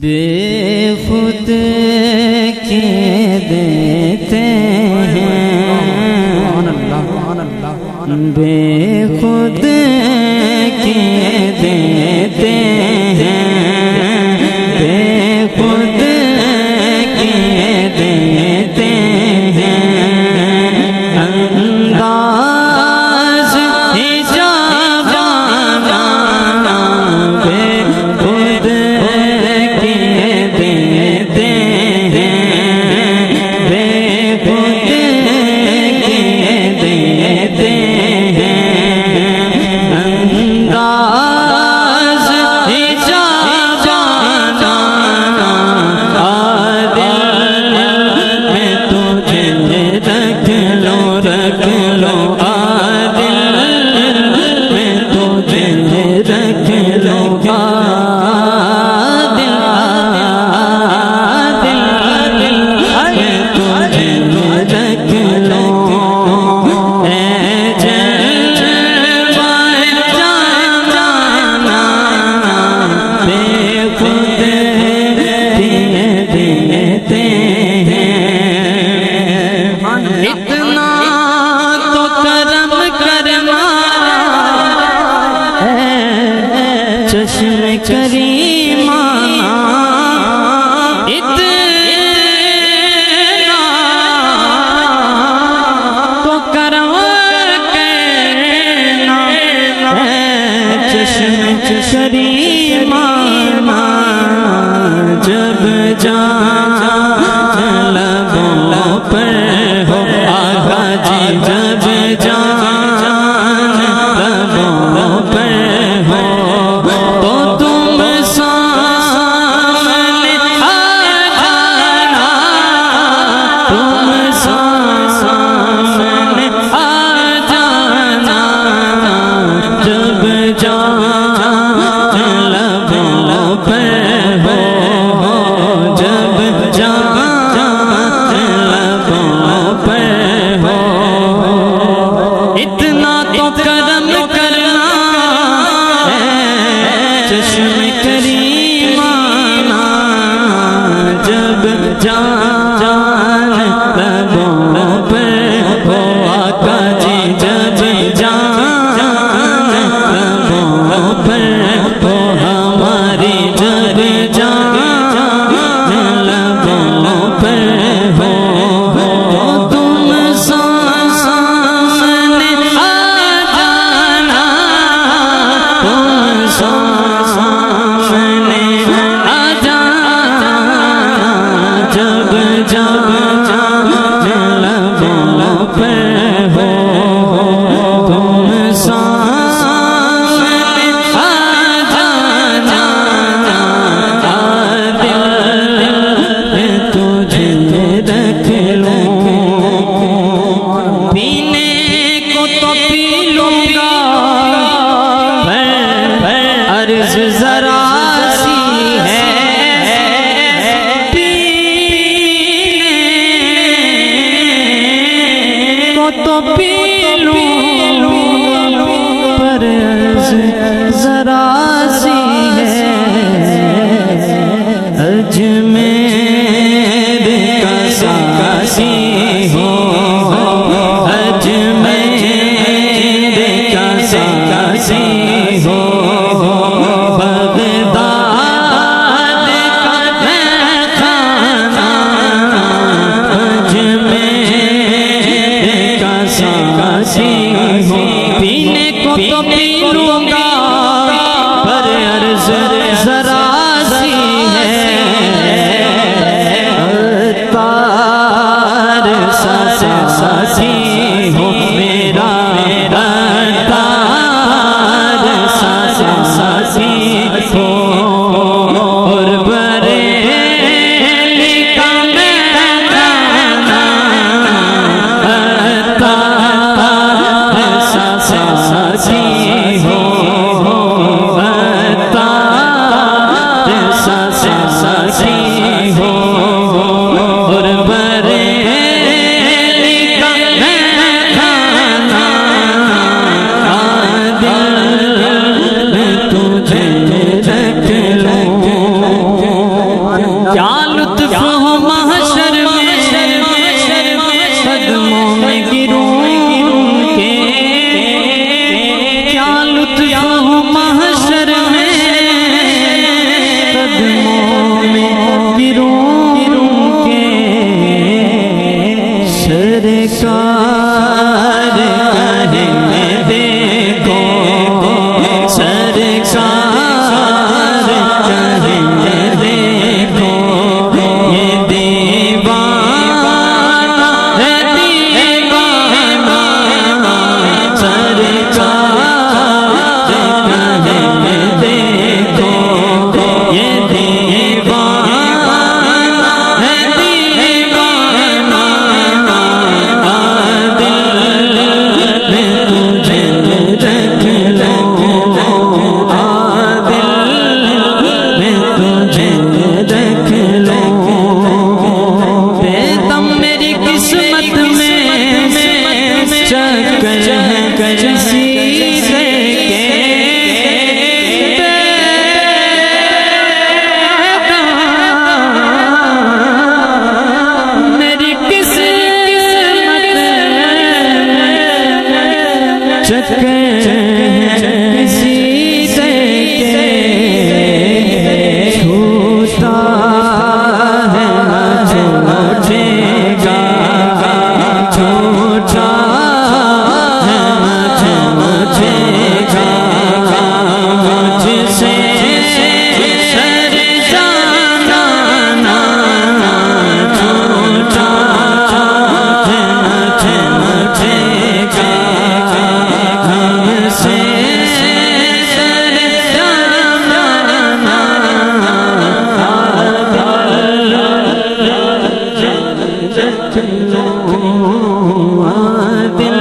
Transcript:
बेखुद के देते हैं, बेखुद के देते हैं, बेखुद के देते हैं। अंदाज हिजाब जाना बेखुद के देते हैं, बेखुद के देते हैं। अंदाज हिजाब जाना दिल में तुझे रख लो दिल में तुझे रख लो दिल में तुझे रख लो। बेखुद देते हैं। इतना तो करम कर मारा है चश्म करीमा, इतना तो करम करना है चश्म करीमा। जब जान लबों पर हो आगा जी, जब जान लबों पर हो तो तुम सामने आ जाना, तुम सामने आ जाना। जब जान लबों पर हो, जब चलो दिल